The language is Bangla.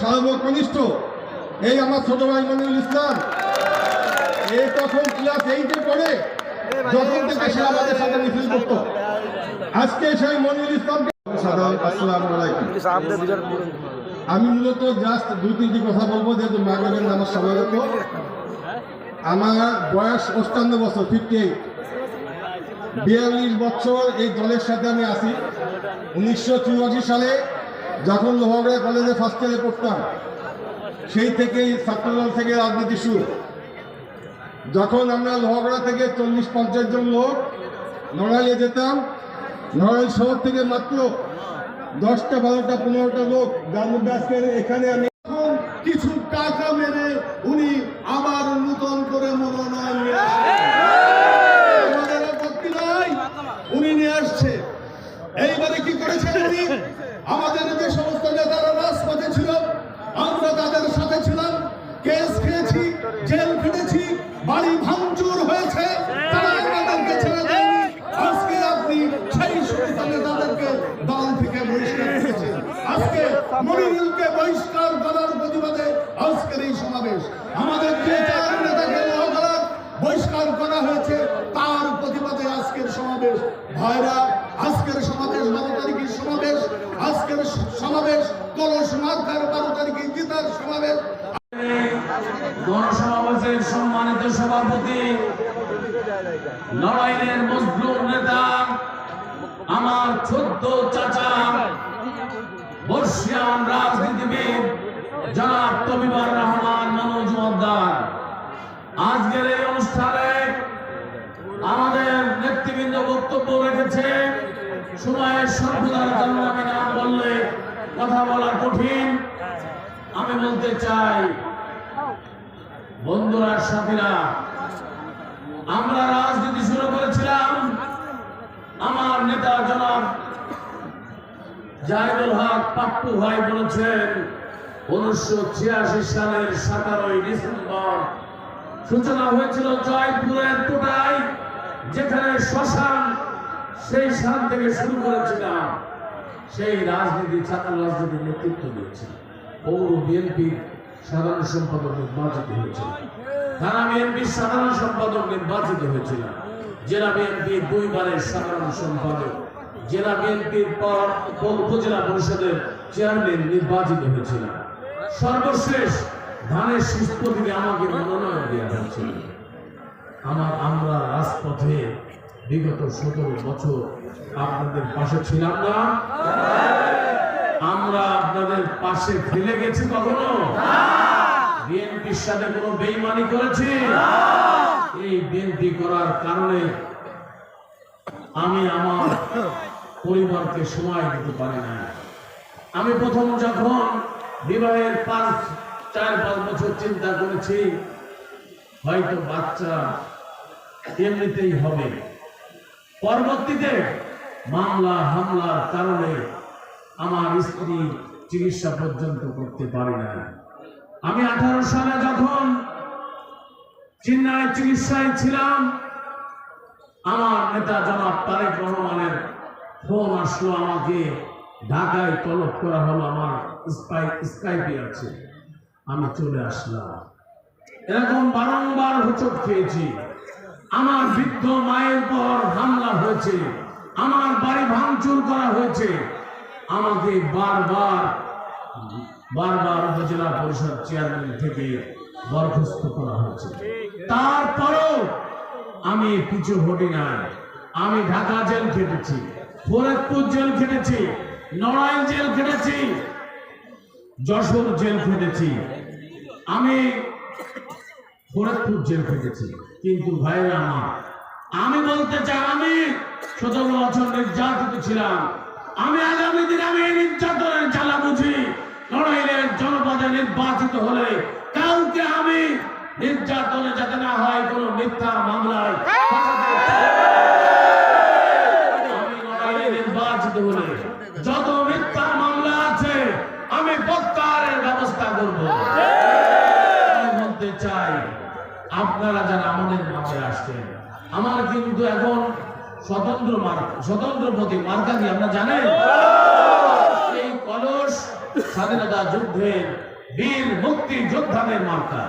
সর্বকনিষ্ঠ এই আমার ছোট ভাই মনিরুল ইসলাম, এই প্রথম ক্লাস 8-এ পড়ে যখন থেকে সে আমাদের সাথে মিছিল করত। আজকে সেই মনিরুল ইসলামকে আসসালামু আলাইকুম। আমি মূলত জাস্ট 2-3টি কথা বলবো, যেহেতু মাগরিবের নামাজ সময় হতো। আমার বয়স 58 বছর, 58। 42 বছর এই দলের সাথে আমি আছি। 1984 সালে যখন লোহাগড়া কলেজে ফার্স্ট ইয়ারে পড়তাম, সেই থেকেই ছাত্রদল থেকে রাজনীতি শুরু। যখন আমরা লোহাগড়া থেকে 40-50 জন লোক নড়াইলে যেতাম, নড়াইল শহর থেকে মাত্র 10টা 12টা 15টা লোক, যার মধ্যে আজকে এখানে আমি কিছু টাকা মেরে উনি আবার নতুন করে মনোনয়ন নিয়ে আমাদের আপত্তি নাই, উনি নিয়ে আসছে। এইবারে কি করেছেন উনি? আমাদের যে সমস্ত নেতারা রাজপথে ছিল, আমরা তাদের সাথে ছিলাম, কেস খেয়েছি, জেল খেটেছি, বাড়ি ভাঙচুর হয়েছে, তারা আমাদেরকে ছেড়ে দেয়নি। আজকে আপনি সেই সমস্ত নেতাদেরকে দল থেকে বহিষ্কার করেছেন। আজকে মনিরুলকে বহিষ্কার করার প্রতিবাদে আজকের এই সমাবেশ। আমাদের যে 4 নেতাকে বহিষ্কার করা হয়েছে তার প্রতিবাদে আজকের সমাবেশ। ভাইরা, আজকের সমাবেশ 12 তারিখের সমাবেশ। আজকের সমাবেশ কলস মার্কার 12 তারিখে জিতার সমাবেশ। গণসমাবেশের সম্মানিত সভাপতি, নড়াইলের মজলুম নেতা, আমার ছোট্ট চাচা, বর্ষিয়ান রাজনীতিবিদ জনাব তবিবুর রহমান মনোজ মজুমদার, আজকের এই অনুষ্ঠানে আমাদের নেতৃবৃন্দ বক্তব্য রেখেছে। সময়ের স্বল্পতার জন্য আমি নাম বললে কথা বলা কঠিন। আমি বলতে চাই, বন্ধুরা, সাথীরা, আমরা রাজনীতি শুরু করেছিলাম। আমার নেতা জনাব জাহিদুল হক পাপ্পু ভাই বলেছেন 1986 সালের 17 ডিসেম্বর সূচনা হয়েছিল জয়পুরের টোটায়, যেখানে শ্মশান, সেই স্থান থেকে শুরু করেছিলাম। সেই রাজনীতি, ছাত্র রাজনীতির নেতৃত্ব দিয়েছিল। পৌর বিএনপির সাধারণ সম্পাদক নির্বাচিত হয়েছিল, থানা বিএনপির সাধারণ সম্পাদক নির্বাচিত হয়েছিল, জেলা বিএনপির 2 বারের সাধারণ সম্পাদক, জেলা বিএনপির পর উপজেলা পরিষদের চেয়ারম্যান নির্বাচিত হয়েছিল। সর্বশেষ ধানের শীষ প্রতীকে আমাকে মনোনয়ন দেওয়া হয়েছিল। আমরা রাজপথে বিগত 17 বছর আপনাদের পাশে ছিলাম না? আমরা আপনাদের পাশে ফেলে গেছি কখনো? বিএনপির সাথে কোনো বেইমানি করেছি? এই বিএনপি করার কারণে আমি আমার পরিবারকে সময় দিতে পারি না। আমি প্রথম যখন বিবাহের 4-5 বছর চিন্তা করেছি হয়তো বাচ্চা এমনিতেই হবে। পরবর্তীতে মামলা হামলার কারণে আমার স্ত্রী চিকিৎসা পর্যন্ত করতে পারি না। আমি 18 সালে যখন চেন্নাই চিকিৎসায় ছিলাম, আমার নেতা জনাব তারেক রহমানের ফোন আসলো, আমাকে ঢাকায় তলব করা হলো, আমার স্কাইপে আছে। আমি চলে আসলাম। এরকম বারংবার হোঁচট খেয়েছি। আমার বৃদ্ধ মায়ের পর হামলা হয়েছে, আমার বাড়ি ভাঙচুর করা হয়েছে, আমাকে বারবার উপজেলা পরিষদ চেয়ারম্যান থেকে বরখাস্ত করা হয়েছে। তারপরও আমি পিছু হটি নাই। আমি ঢাকা জেল খেটেছি, ফরিদপুর জেল খেটেছি, নড়াইল জেল খেটেছি, যশোর জেল খেটেছি, আমি ফরিদপুর জেল খেটেছি। কিন্তু ভাইরা আমার, আমি বলতে চাই, আমি 17 বছর নির্যাতিত ছিলাম। আমি আগামী দিনে আমি নির্যাতনের জ্বালা বুঝি। নড়াইলের জনপদে নির্বাচিত হলে কাউকে আমি নির্যাতনে যাতে না হয় কোনো মিথ্যা মামলায়, আমি নড়াইলে নির্বাচিত হলে যত মিথ্যা মামলা আছে আমি প্রত্যাহারের ব্যবস্থা করব। আমি বলতে চাই, আপনারা যারা আমাদের মাঝে আসছেন, আমার কিন্তু এখন স্বতন্ত্র প্রতীক মার্কা কি আপনারা জানেন? এই কলস স্বাধীনতা যুদ্ধের বীর মুক্তি যোদ্ধাদের মার্কা।